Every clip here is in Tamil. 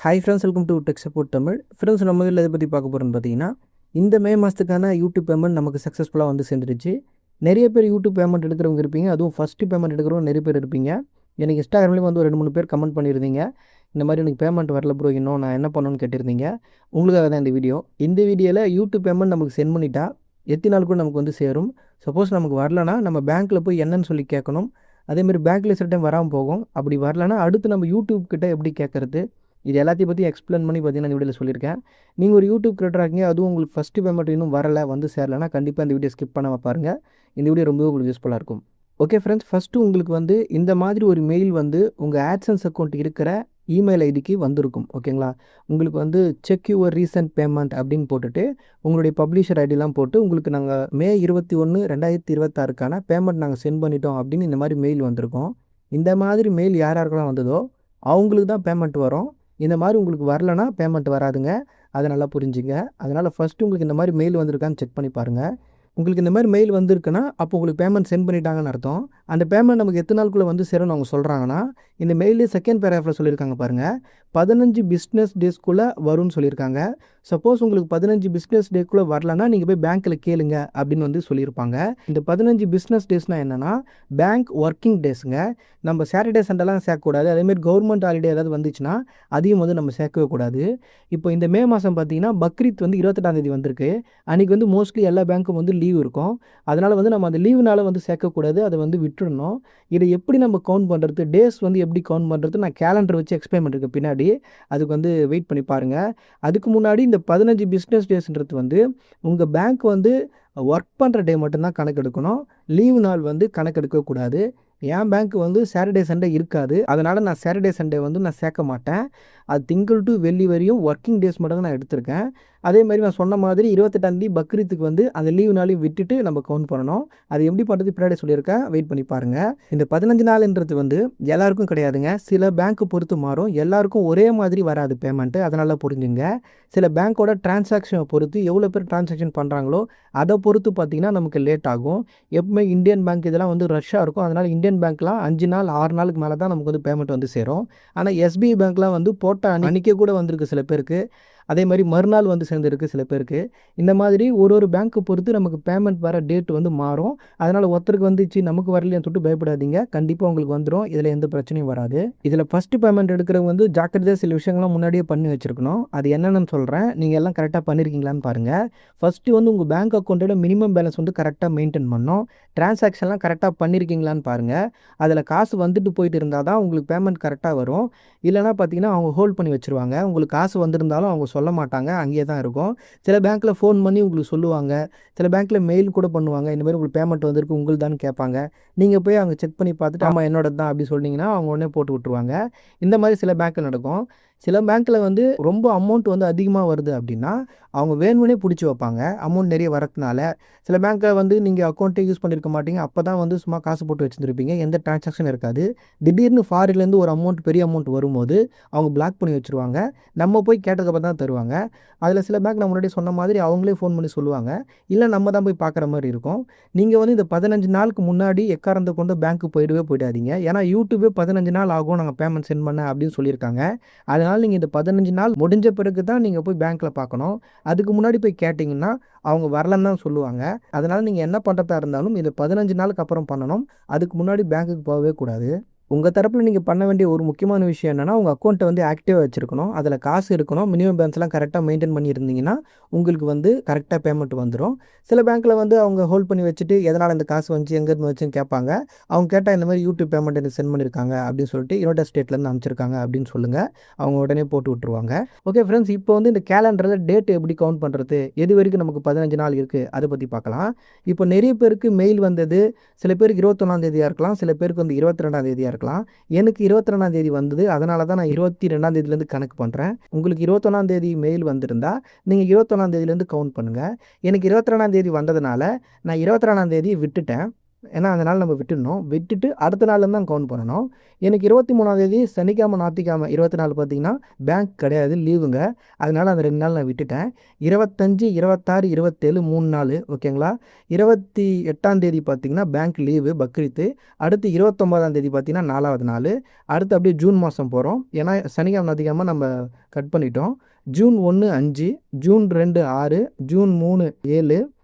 Hi friends, welcome to tech support Tamil. Friends, நம்ம இதில் இதை பற்றி பார்க்க போகிறோன்னு பார்த்தீங்கன்னா, இந்த மே மாதத்துக்கான யூடியூப் பேமெண்ட் நமக்கு சக்ஸஸ்ஃபுல்லாக வந்து சேர்ந்துருச்சு. நிறைய பேர் யூடியூப் பேமெண்ட் எடுக்கிறவங்க இருப்பீங்க, அதுவும் ஃபஸ்ட்டு பேமெண்ட் எடுக்கிறவங்க நிறைய பேர் இருப்பீங்க. எனக்கு இன்ஸ்டாகிராம்லேயும் வந்து ஒரு 2-3 பேர் கமெண்ட் பண்ணியிருந்தீங்க, இந்த மாதிரி எனக்கு பேமெண்ட் வரல ப்ரோ, இன்னும் நான் என்ன பண்ணணும்னு கேட்டிருந்தீங்க. உங்களுக்காக தான் இந்த வீடியோ. இந்த வீடியோவில் யூடியூப் பேமெண்ட் நமக்கு சென்ட் பண்ணிட்டா எத்தனை நாள் கூட நமக்கு வந்து சேரும். சப்போஸ் நமக்கு வரலனா நம்ம பேங்க்கில் போய் என்னன்னு சொல்லி கேட்கணும். அதேமாதிரி பேங்க்கில் சில டைம் வராமல் போகும். அப்படி வரலனா அடுத்து நம்ம யூடியூப் கிட்ட எப்படி கேட்குறது, இது எல்லாத்தையும் பற்றி எக்ஸ்பிளைன் பண்ணி பார்த்தீங்கன்னா இந்த வீடியோவில் சொல்லியிருக்கேன். நீங்கள் ஒரு யூடியூப் கிரியேட்டராக இருக்கீங்க, அதுவும் உங்களுக்கு ஃபஸ்ட்டு பேமெண்ட் இன்னும் வரலை, வந்து சேரலைன்னா கண்டிப்பாக இந்த வீடியோ ஸ்கிப் பண்ணாமல் பாருங்கள். இந்த வீடியோ ரொம்பவே உங்களுக்கு யூஸ்ஃபுல்லாக இருக்கும். ஓகே ஃப்ரெண்ட்ஸ், ஃபஸ்ட்டு உங்களுக்கு வந்து இந்த மாதிரி ஒரு மெயில் வந்து உங்கள் ஆட்சன்ஸ் அக்கௌண்ட் இருக்கிற இமெயில் ஐடிக்கு வந்திருக்கும். ஓகேங்களா, உங்களுக்கு வந்து செக் யுவர் ரீசன்ட் பேமெண்ட் அப்படின்னு போட்டுட்டு உங்களுடைய பப்ளிஷர் ஐடிலாம் போட்டு உங்களுக்கு நாங்கள் மே 21, 2026க்கான பேமெண்ட் நாங்கள் சென்ட் பண்ணிட்டோம் அப்படின்னு இந்த மாதிரி மெயில் வந்திருக்கோம். இந்த மாதிரி மெயில் யார் யாருக்கெல்லாம் வந்ததோ அவங்களுக்கு தான் பேமெண்ட் வரும். இந்த மாதிரி உங்களுக்கு வரலனா பேமெண்ட் வராதுங்க. அதை நல்லா புரிஞ்சுங்க. அதனால் ஃபஸ்ட்டு உங்களுக்கு இந்த மாதிரி மெயில் வந்திருக்கான்னு செக் பண்ணி பாருங்கள். உங்களுக்கு இந்த மாதிரி மெயில் வந்திருக்குன்னா அப்போ உங்களுக்கு பேமெண்ட் சென்ட் பண்ணிட்டாங்கன்னு அர்த்தம். அந்த பேமெண்ட் நமக்கு எத்தனை நாளுக்குள்ளே வந்து சேரும்னு அவங்க சொல்கிறாங்கன்னா, இந்த மெயிலே செகண்ட் பேராகிராஃபில் சொல்லியிருக்காங்க பாருங்கள், 15 பிஸ்னஸ் டேஸ்க்குள்ளே வரும்னு சொல்லியிருக்காங்க. சப்போஸ் உங்களுக்கு 15 பிஸ்னஸ் டேக்குள்ளே வரலன்னா நீங்கள் போய் பேங்க்கில் கேளுங்க அப்படின்னு வந்து சொல்லியிருப்பாங்க. இந்த 15 பிஸ்னஸ் டேஸ்னால் என்னென்னா பேங்க் ஒர்க்கிங் டேஸுங்க. நம்ம சாட்டர்டே சண்டேலாம் சேர்க்கக்கூடாது. அதேமாதிரி கவர்மெண்ட் ஹாலிடே ஏதாவது வந்துச்சுன்னா அதையும் வந்து நம்ம சேர்க்கவே கூடாது. இப்போ இந்த மே மாதம் பார்த்தீங்கன்னா பக்ரீத் வந்து 28ஆம் தேதி வந்திருக்கு. அன்றைக்கி வந்து மோஸ்ட்லி எல்லா பேங்க்கும் வந்து லீவ் இருக்கும். அதனால் வந்து நம்ம அந்த லீவுனால வந்து சேர்க்கக்கூடாது, அதை வந்து விட்டுடணும். இதை எப்படி நம்ம கவுண்ட் பண்ணுறது, டேஸ் வந்து எப்படி கவுண்ட் பண்ணுறது, நான் கேலண்டர் வச்சு எக்ஸ்பிளைன் பண்ணிருக்கேன் பின்னாடி. அதுக்கு வந்து வெயிட் பண்ணி பாருங்கள். அதுக்கு முன்னாடி இந்த 15 பிஸ்னஸ் டேஸ்ன்றது வந்து உங்கள் பேங்க் வந்து ஒர்க் பண்ணுற டே மட்டும்தான் கணக்கெடுக்கணும். லீவு நாள் வந்து கணக்கெடுக்கக்கூடாது. என் பேங்க் வந்து சாட்டர்டே சண்டே இருக்காது. அதனால் நான் சாட்டர்டே சண்டே வந்து நான் சேர்க்க மாட்டேன். அது திங்கள் டு வெள்ளி வரையும் ஒர்க்கிங் டேஸ் மட்டும் தான் நான் எடுத்திருக்கேன். அதே மாதிரி நான் சொன்ன மாதிரி 28ஆம் தேதி பக்ரீத்துக்கு வந்து அந்த லீவு நாளையும் விட்டுட்டு நம்ம கவுண்ட் பண்ணணும். அது எப்படி பண்ணுறது பின்னாடி சொல்லியிருக்கேன், வெயிட் பண்ணி பாருங்கள். இந்த 15 நாள்ன்றது வந்து எல்லாருக்கும் கிடையாதுங்க. சில பேங்க்கு பொறுத்து மாறும். எல்லாருக்கும் ஒரே மாதிரி வராது பேமெண்ட்டு. அதனால் புரிஞ்சுங்க. சில பேங்க்கோட டிரான்சாக்ஷனை பொறுத்து எவ்வளோ பேர் டிரான்சாக்ஷன் பண்ணுறாங்களோ அதை பொறுத்து பார்த்திங்கன்னா நமக்கு லேட் ஆகும். எப்பவுமே இந்தியன் பேங்க் இதெல்லாம் வந்து ரஷ்ஷாக இருக்கும். அதனால் இந்தியன் பேங்க்லாம் 5 நாள் 6 நாளுக்கு மேலே தான் நமக்கு வந்து பேமெண்ட் வந்து சேரும். ஆனால் எஸ்பிஐ பேங்க்லாம் வந்து போட்ட அன்றைக்கே கூட வந்திருக்கு சில பேருக்கு. அதே மாதிரி மறுநாள் வந்து சேர்ந்துருக்கு சில பேருக்கு. இந்த மாதிரி ஒரு பேங்க்கு பொறுத்து நமக்கு பேமெண்ட் வர டேட் வந்து மாறும். அதனால் ஒருத்தருக்கு வந்துச்சு நமக்கு வரலையான்னு சொல்லிட்டு பயப்படாதீங்க. கண்டிப்பாக உங்களுக்கு வந்துடும். இதில் எந்த பிரச்சனையும் வராது. இதில் ஃபஸ்ட்டு பேமெண்ட் எடுக்கிறவங்க வந்து ஜாக்கிரதையாக சில விஷயங்கள்லாம் முன்னாடியே பண்ணி வச்சுருக்கணும். அது என்னென்னு சொல்கிறேன், நீங்கள் எல்லாம் கரெக்டாக பண்ணியிருக்கீங்களான்னு பாருங்கள். ஃபஸ்ட்டு வந்து உங்கள் பேங்க் அக்கௌண்ட்டோட மினிமம் பேலன்ஸ் வந்து கரெக்டாக மெயின்டைன் பண்ணணும். டிரான்சாக்ஷன்லாம் கரெக்டாக பண்ணியிருக்கீங்களான்னு பாருங்கள். அதில் காசு வந்துட்டு போயிட்டு இருந்தால் தான் உங்களுக்கு பேமெண்ட் கரெக்டாக வரும். இல்லைனா பார்த்தீங்கன்னா அவங்க ஹோல்ட் பண்ணி வச்சுருவாங்க. உங்களுக்கு காசு வந்திருந்தாலும் அவங்க சொல்ல மாட்டாங்க, அங்கேயே தான் இருக்கும். சில பேங்க்கில் ஃபோன் பண்ணி உங்களுக்கு சொல்லுவாங்க. சில பேங்க்கில் மெயில் கூட பண்ணுவாங்க. இந்த மாதிரி உங்களுக்கு பேமெண்ட் வந்திருக்கு உங்களுதான்னு கேட்பாங்க. நீங்கள் போய் அவங்க செக் பண்ணி பார்த்துட்டு ஆமாம் என்னோடது தான் அப்படி சொன்னீங்கன்னா அவங்க உடனே போட்டு விட்ருவாங்க. இந்த மாதிரி சில பேங்க்கில் நடக்கும். சில பேங்க்கில் வந்து ரொம்ப அமௌண்ட் வந்து அதிகமாக வருது அப்படின்னா அவங்க வேணும்னே பிடிச்சி வைப்பாங்க, அமௌண்ட் நிறைய வரதுனால. சில பேங்க்கில் வந்து நீங்கள் அக்கௌண்ட்டே யூஸ் பண்ணியிருக்க மாட்டீங்க, அப்போ தான் வந்து சும்மா காசு போட்டு வச்சுருப்பீங்க, எந்த டிரான்சாக்ஷன் இருக்காது. திடீர்னு ஃபாரின்லேருந்து ஒரு அமௌண்ட் பெரிய அமௌண்ட் வரும்போது அவங்க பிளாக் பண்ணி வச்சுருவாங்க. நம்ம போய் கேட்டதுக்கப்புறம் தான் தருவாங்க. அதில் சில பேங்க் நான் முன்னாடி சொன்ன மாதிரி அவங்களே ஃபோன் பண்ணி சொல்லுவாங்க. இல்லை நம்ம தான் போய் பார்க்குற மாதிரி இருக்கும். நீங்கள் வந்து இந்த 15 நாளுக்கு முன்னாடி எக்காரணத்தை கொண்டு பேங்க்கு போயிடாதீங்க. ஏன்னா யூடியூபே 15 நாள் ஆகும் நாங்கள் பேமெண்ட் சென்ட் பண்ண அப்படின்னு சொல்லியிருக்காங்க. அதனால் நீங்கள் இந்த 15 நாள் முடிஞ்ச பிறகு தான் நீங்கள் போய் பேங்க்கில் பார்க்கணும். அதுக்கு முன்னாடி போய் கேட்டிங்கன்னா அவங்க வரலன்னு தான் சொல்லுவாங்க. அதனால் நீங்கள் என்ன பண்ணுறதா இருந்தாலும் இது 15 நாளுக்கு அப்புறம் பண்ணணும். அதுக்கு முன்னாடி பேங்க்குக்கு போகவே கூடாது. உங்கள் தரப்பில் நீங்கள் பண்ண வேண்டிய ஒரு முக்கியமான விஷயம் என்னென்னா உங்கள் அக்கௌண்ட்டை வந்து ஆக்டிவாக வச்சுருக்கணும். அதில் காசு இருக்கணும். மினிமம் பேலன்ஸ்லாம் கரெக்டாக மெயின்டைன் பண்ணியிருந்தீங்கன்னா உங்களுக்கு வந்து கரெக்டாக பேமெண்ட் வந்துடும். சில பேங்க்கில் வந்து அவங்க ஹோல்ட் பண்ணி வச்சுட்டு எதனால் இந்த காசு வந்துச்சு எங்கேருந்து வச்சுன்னு கேட்பாங்க. அவங்க கேட்டால் இந்த மாதிரி யூடியூப் பேமெண்ட் எனக்கு சென்ட் பண்ணியிருக்காங்க அப்படின்னு சொல்லிட்டு யுனைடெட் ஸ்டேட்லேருந்து அனுப்பிச்சிருக்காங்க அப்படின்னு சொல்லுங்கள். அவங்க உடனே போட்டு விட்ருவாங்க. ஓகே ஃப்ரெண்ட்ஸ், இப்போ வந்து இந்த கேலண்டரில் டேட் எப்படி கவுண்ட் பண்ணுறது, எது வரைக்கும் நமக்கு 15 நாள் இருக்குது அதை பற்றி பார்க்கலாம். இப்போ நிறைய பேருக்கு மெயில் வந்தது. சில பேருக்கு 21ஆம் தேதியாக இருக்கலாம், சில பேருக்கு வந்து 22ஆம் தேதியாக இருக்கலாம். எனக்கு 22ஆம் தேதி வந்தது. அதனால தான் நான் 22ஆம் தேதியிலேருந்து கணக்கு பண்ணுறேன். உங்களுக்கு 21ஆம் தேதி மெயில் வந்திருந்தால் நீங்கள் 21ஆம் தேதியிலேருந்து கவுண்ட் பண்ணுங்கள். எனக்கு 22ஆம் தேதி வந்ததுனால நான் 22ஆம் தேதி விட்டுட்டேன். ஏன்னா அந்த நாள் நம்ம விட்டுடணும். விட்டுட்டு அடுத்த நாள்லேருந்து தான் கவுண்ட் பண்ணணும். எனக்கு 23ஆம் சனிக்கிழமை ஞாயிற்றுக்கிழமை 24 பார்த்தீங்கன்னா பேங்க் கிடையாது, லீவுங்க. அதனால் அந்த 2 நாள் நான் விட்டுட்டேன். 25, 26, 27 3 நாள் ஓகேங்களா. 28ஆம் பார்த்தீங்கன்னா பேங்க் லீவு பக்ரீத்து. அடுத்து 29ஆம் பார்த்தீங்கன்னா 4வது நாள். அடுத்து அப்படியே ஜூன் மாதம் போகிறோம். ஏன்னா சனிக்கிழமை ஞாயிற்றுக்கிழமை நம்ம கட் பண்ணிட்டோம். June 1 5, June 2 6, June 3 7,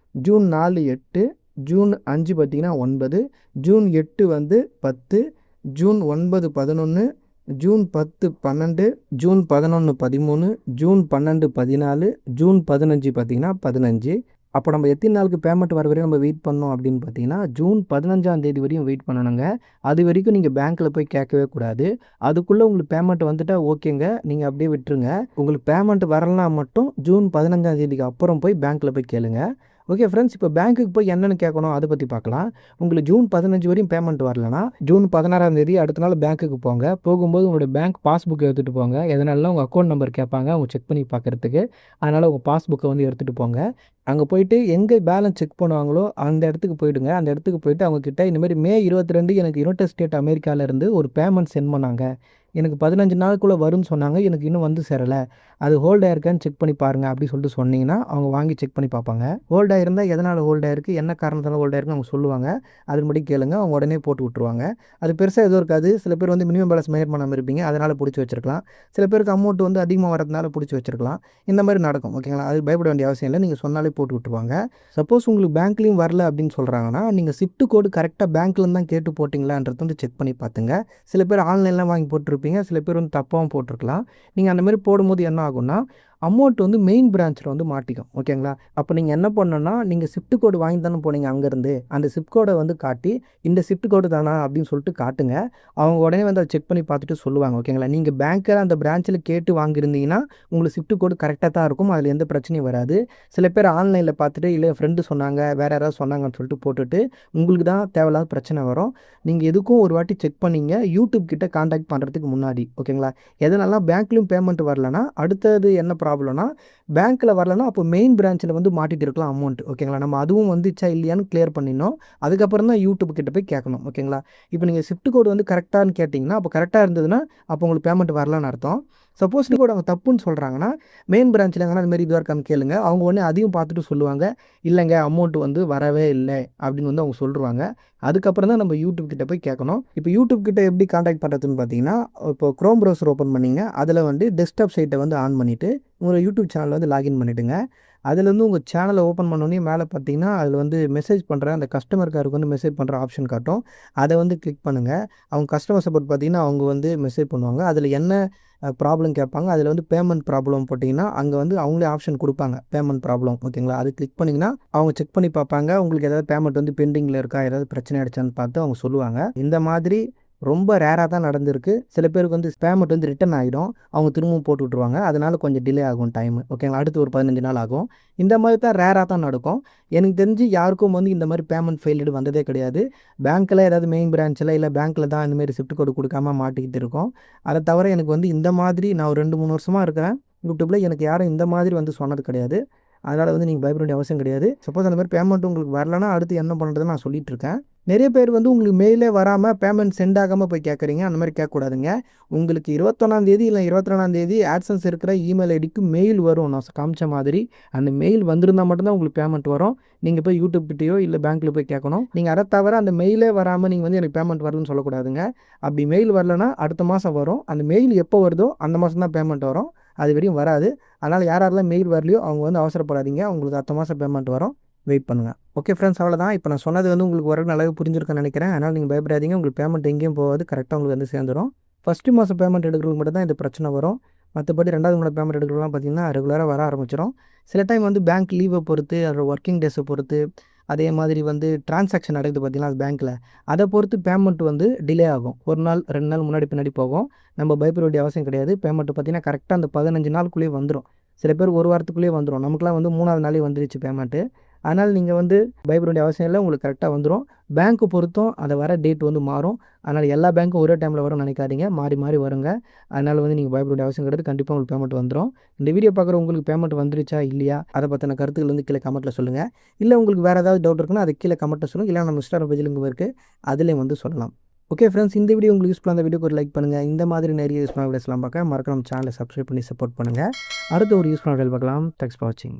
June 4 8, June 5 பார்த்தீங்கன்னா 9, ஜூன் 8 வந்து 10, June 9 11, June 10 12, June 11 13, June 12 14, June 15 பார்த்தீங்கன்னா 15. அப்போ நம்ம எத்தனை நாளுக்கு பேமெண்ட் வர வரையும் நம்ம வெயிட் பண்ணோம் அப்படின்னு பார்த்தீங்கன்னா ஜூன் 15ஆம் வரையும் வெயிட் பண்ணணுங்க. அது வரைக்கும் நீங்கள் பேங்க்கில் போய் கேட்கவே கூடாது. அதுக்குள்ளே உங்களுக்கு பேமெண்ட் வந்துட்டா ஓகேங்க, நீங்கள் அப்படியே விட்டுருங்க. உங்களுக்கு பேமெண்ட் வரலனா மட்டும் ஜூன் 15ஆம் அப்புறம் போய் பேங்க்கில் போய் கேளுங்க. ஓகே ஃப்ரெண்ட்ஸ், இப்போ பேங்க்குக்கு போய் என்னென்னு கேட்கணும் அதை பற்றி பார்க்கலாம். உங்களுக்கு ஜூன் 15 வரையும் பேமெண்ட் வரலனா ஜூன் 16ஆம் அடுத்த நாள் பேங்க்குக்கு போங்க. போகும்போது உங்களுடைய பேங்க் பாஸ்புக் எடுத்துகிட்டு போங்க. எதனால உங்கள் அக்கௌண்ட் நம்பர் கேட்பாங்க அவங்க செக் பண்ணி பார்க்குறதுக்கு. அதனால் உங்கள் பாஸ்புக்கை வந்து எடுத்துகிட்டு போங்க. அங்கே போயிட்டு எங்கே பேலன்ஸ் செக் பண்ணுவாங்களோ அந்த இடத்துக்கு போயிடுங்க. அந்த இடத்துக்கு போயிட்டு அவங்கக்கிட்ட இந்தமாதிரி மே 22 எனக்கு யுனைடெட் ஸ்டேட் அமெரிக்காவிலேருந்து ஒரு பேமெண்ட் சென்ட் பண்ணாங்க. எனக்கு 15 நாளுக்குள்ளே வரும்னு சொன்னாங்க. எனக்கு இன்னும் வந்து சேரலை. அது ஹோல்ட் ஆயிருக்கான்னு செக் பண்ணி பாருங்கள் அப்படி சொல்லிட்டு சொன்னீங்கன்னா அவங்க வாங்கி செக் பண்ணி பார்ப்பாங்க. ஹோல்ட் ஆயிருந்தால் எதனால் ஹோல்ட் ஆயிருக்கு, என்ன காரணத்தால் ஹோல்ட் ஆயிருக்குன்னு அவங்க சொல்லுவாங்க. அதுபடி கேளுங்க, அவங்க உடனே போட்டு விட்ருவாங்க. அது பெருசாக எதுவும் இருக்காது. சில பேர் வந்து மினிமம் பேலன்ஸ் மெயின்டைன் பண்ணாமல் இருப்பீங்க, அதனால் பிடிச்சி வச்சிருக்கலாம். சில பேருக்கு அமௌண்ட் வந்து அதிகமாக வரதுனால பிடிச்சி வச்சிருக்கலாம். இந்த மாதிரி நடக்கும் ஓகேங்களா. அது பயப்பட வேண்டிய அவசியம் இல்லை. நீங்கள் சொன்னாலே போட்டு விட்ருவாங்க. சப்போஸ் உங்களுக்கு பேங்க்லேயும் வரல அப்படின்னு சொல்கிறாங்கன்னா நீங்கள் ஷிஃப்ட் கோடு கரெக்டாக பேங்க்லேருந்து தான் கேட்டு போட்டிங்களான்றது வந்து செக் பண்ணி பார்த்துங்க. சில பேர் ஆன்லைன்லாம் வாங்கி போட்டிருப்பீங்க, சில பேர் வந்து தப்பாகவும் போட்டிருக்கலாம். நீங்கள் அந்த மாதிரி போடும்போது என்ன ஆகும்னா அமௌண்ட் வந்து மெயின் பிரான்ச்சில் வந்து மாட்டிக்கும் ஓகேங்களா. அப்போ நீங்கள் என்ன பண்ணணும்னா நீங்கள் ஷிஃப்ட் கோடு வாங்கி தானே போனீங்க அங்கேருந்து, அந்த ஷிஃப்ட் கோடை வந்து காட்டி இந்த ஷிஃப்ட் கோடு தானா அப்படின்னு சொல்லிட்டு காட்டுங்க. அவங்க உடனே வந்து அதை செக் பண்ணி பார்த்துட்டு சொல்லுவாங்க ஓகேங்களா. நீங்கள் பேங்க்கில் அந்த பிரான்ச்சில் கேட்டு வாங்கியிருந்தீங்கன்னா உங்களுக்கு ஷிஃப்ட் கோடு கரெக்டாக தான் இருக்கும், அதில் எந்த பிரச்சனையும் வராது. சில பேர் ஆன்லைனில் பார்த்துட்டு இல்லை ஃப்ரெண்டு சொன்னாங்க வேறு யாராவது சொன்னாங்கன்னு சொல்லிட்டு போட்டுட்டு உங்களுக்கு தான் தேவையில்லாத பிரச்சனை வரும். நீங்கள் எதுக்கும் ஒரு வாட்டி செக் பண்ணிங்க யூடியூப் கிட்ட காண்டாக்ட் பண்ணுறதுக்கு முன்னாடி ஓகேங்களா. எதனால பேங்க்லேயும் பேமெண்ட் வரலனா அடுத்தது என்ன ப்ராப்ளம்னா பேங்க்கில் வரலனா அப்போ மெயின் பிரான்ச்சில் வந்து மாட்டிகிட்டு இருக்கலாம் அமௌண்ட் ஓகேங்களா. நம்ம அதுவும் வந்துச்சா இல்லையான்னு கிளியர் பண்ணிடணும். அதுக்கப்புறம் தான் யூடியூப் கிட்ட போய் கேட்கணும் ஓகேங்களா. இப்போ நீங்கள் ஷிஃப்ட் கோடு வந்து கரெக்டானு கேட்டிங்கன்னா அப்போ கரெக்டாக இருந்ததுன்னா அப்போ உங்களுக்கு பேமெண்ட் வரலன்னு அர்த்தம். சப்போஸ் கூட அவங்க தப்புன்னு சொல்கிறாங்கன்னா மெயின் பிரான்ச்சில் எங்கன்னா அதுமாதிரி இதுவாக இருக்கான்னு கேளுங்க. அவங்க உடனே அதையும் பார்த்துட்டு சொல்லுவாங்க இல்லைங்க அமௌண்ட் வந்து வரவே இல்லை அப்படின்னு வந்து அவங்க சொல்லுவாங்க. அதுக்கப்புறம் தான் நம்ம யூடியூப் கிட்ட போய் கேட்கணும். இப்போ யூடியூப் கிட்ட எப்படி காண்டாக்ட் பண்ணுறதுன்னு பார்த்தீங்கன்னா இப்போ க்ரோம் ப்ரௌசர் ஓப்பன் பண்ணிங்க. அதில் வந்து டெஸ்க்டாப் சைட்டை வந்து ஆன் பண்ணிவிட்டு உங்கள் யூடியூப் சேனலில் வந்து லாகின் பண்ணிவிடுங்க. அதுலேருந்து உங்கள் சேனலை ஓப்பன் பண்ணோன்னே மேலே பார்த்தீங்கன்னா அதில் வந்து மெசேஜ் பண்ணுற அந்த கஸ்டமர் கேருக்கு வந்து மெசேஜ் பண்ணுற ஆப்ஷன் காட்டும். அதை வந்து கிளிக் பண்ணுங்கள். அவங்க கஸ்டமர் சப்போர்ட் பார்த்தீங்கன்னா அவங்க வந்து மெசேஜ் பண்ணுவாங்க. அதில் என்ன ப்ராப்ளம் கேட்பாங்க. அதில் வந்து பேமெண்ட் ப்ராப்ளம் போட்டிங்கன்னா அங்கே வந்து அவங்களே ஆப்ஷன் கொடுப்பாங்க பேமெண்ட் ப்ராப்ளம் ஓகேங்களா. அது கிளிக் பண்ணிங்கன்னா அவங்க செக் பண்ணி பார்ப்பாங்க. உங்களுக்கு ஏதாவது பேமெண்ட் வந்து பெண்டிங்கில் இருக்கா, ஏதாவது பிரச்சனை ஆகிடுச்சான்னு பார்த்து அவங்க சொல்லுவாங்க. இந்த மாதிரி ரொம்ப ரேராக தான் நடந்திருக்கு. சில பேருக்கு வந்து பேமெண்ட் வந்து ரிட்டன் ஆகிடும், அவங்க திரும்பவும் போட்டு விட்ருவாங்க. அதனால் கொஞ்சம் டிலே ஆகும் டைமு ஓகேங்களா. அடுத்து ஒரு 15 நாள் ஆகும். இந்த மாதிரி தான் ரேராக தான் நடக்கும். எனக்கு தெரிஞ்சு யாருக்கும் வந்து இந்த மாதிரி பேமெண்ட் ஃபெயில்டு வந்ததே கிடையாது. பேங்க்கில் ஏதாவது மெயின் பிரான்ச்சில் இல்லை பேங்க்கில் தான் இந்தமாரி ஷிஃப்ட் கோடு கொடுக்காம மாட்டிக்கிட்டு இருக்கோம். அதை தவிர எனக்கு வந்து இந்த மாதிரி நான் ஒரு 2-3 வருஷமாக இருக்கிறேன் யூடியூப்பில், எனக்கு யாரும் இந்த மாதிரி வந்து சொன்னது கிடையாது. அதனால் வந்து நீங்கள் பயப்பட வேண்டிய அவசியம் கிடையாது. சப்போஸ் அந்த மாதிரி பேமெண்ட் உங்களுக்கு வரலன்னா அடுத்து என்ன பண்ணுறதுன்னு நான் சொல்லிட்டு இருக்கேன். நிறைய பேர் வந்து உங்களுக்கு மெயிலே வராமல் பேமெண்ட் சென்ட் ஆகாமல் போய் கேட்குறீங்க. அந்த மாதிரி கேட்கக்கூடாதுங்க. உங்களுக்கு 21ஆம் இல்லை 22ஆம் ஆட்சன்ஸ் இருக்கிற இமெயில் ஐடிக்கு மெயில் வரும். நான் காமிச்ச மாதிரி அந்த மெயில் வந்திருந்தால் மட்டும்தான் உங்களுக்கு பேமெண்ட் வரும். நீங்கள் போய் யூடியூப் கிட்டேயோ இல்லை பேங்க்கில் போய் கேட்கணும். நீங்கள் அதை தவிர அந்த மெயிலே வராமல் நீங்கள் வந்து எனக்கு பேமெண்ட் வரலன்னு சொல்லக்கூடாதுங்க. அப்படி மெயில் வரலன்னா அடுத்த மாதம் வரும். அந்த மெயில் எப்போ வருதோ அந்த மாதம் தான் பேமெண்ட் வரும், அது வரையும் வராது. அதனால் யாரெல்லாம் மெயில் வரலையோ அவங்க வந்து அவசரப்படாதீங்க. உங்களுக்கு அடுத்த மாதம் பேமெண்ட் வரும், வெயிட் பண்ணுங்கள். ஓகே ஃப்ரெண்ட்ஸ், அவ்வளோதான். இப்போ நான் சொன்னது வந்து உங்களுக்கு ஒரு நல்லாவே புரிஞ்சிருக்குன்னு நினைக்கிறேன். அதனால் நீங்கள் பயப்படாதீங்க. உங்களுக்கு பேமெண்ட் எங்கேயும் போகாது, கரெக்டாக உங்களுக்கு வந்து சேர்ந்துடும். ஃபஸ்ட்டு மாதம் பேமெண்ட் எடுக்கிறவங்க மட்டும் தான் இந்த பிரச்சனை வரும். மற்றபடி 2வது மாதம் பேமெண்ட் எடுக்கிறவங்களாம் பார்த்தீங்கன்னா ரெகுலராக வர ஆரம்பிச்சிடும். சில டைம் வந்து பேங்க் லீவை பொறுத்து, அதோட ஒர்க்கிங் டேஸை பொறுத்து, அதே மாதிரி வந்து டிரான்சாக்ஷன் நடக்குது பார்த்தீங்கன்னா அது பேங்க்கில், அதை பொறுத்து பேமெண்ட் வந்து டிலே ஆகும். 1 நாள் 2 நாள் முன்னாடி பின்னாடி போகும். நம்ம பயப்பட வேண்டிய அவசியம் கிடையாது. பேமெண்ட் பார்த்தீங்கன்னா கரெக்டாக அந்த 15 நாளுக்குள்ளேயே வந்துடும். சில பேர் ஒரு வாரத்துக்குள்ளேயே வந்துடும். நமக்குலாம் வந்து 3வது நாளே வந்துடுச்சு பேமெண்ட்டு. அதனால் நீங்கள் வந்து பயப்பட வேண்டிய அவசியம் இல்லை, உங்களுக்கு கரெக்டாக வந்துடும். பேங்க்கு பொறுத்தும் அதை வர டேட் வந்து மாறும். அதனால் எல்லா பேங்க்கும் ஒரே டைமில் வரும்னு நினைக்காதீங்க, மாறி மாறி வருங்க. அதனால் வந்து நீங்கள் பயப்பட வேண்டிய அவசியம் கிடையாது, கண்டிப்பாக உங்களுக்கு பேமெண்ட் வந்துடும். இந்த வீடியோ பார்க்குற உங்களுக்கு பேமெண்ட் வந்துருச்சா இல்லையா அதை பற்றின கருத்துக்கள் வந்து கீழே கமெண்ட்டில் சொல்லுங்கள். இல்லை உங்களுக்கு வேறு ஏதாவது டவுட் இருக்குன்னா அதை கீழே கமெண்ட்டில் சொல்லுங்கள். இல்லை நம்ம இன்ஸ்டாகிராம் பேஜில் லிங்க் இருக்குது, அதுலேயும் வந்து சொல்லலாம். ஓகே ஃப்ரெண்ட்ஸ், இந்த வீடியோ உங்களுக்கு யூஸ்ஃபுல்லாக அந்த வீடியோக்கு ஒரு லைக் பண்ணுங்கள். இந்த மாதிரி நிறைய யூஸ்ஃபுல்லான வீடியோஸ்லாம் பார்க்க மறக்காம நம்ம சேனலை சப்ஸ்கிரைப் பண்ணி சப்போர்ட் பண்ணுங்கள். அடுத்த ஒரு யூஸ்ஃபுல்லான வீடியோ பார்க்கலாம். தேங்க்ஸ் ஃபார் வாட்சிங்.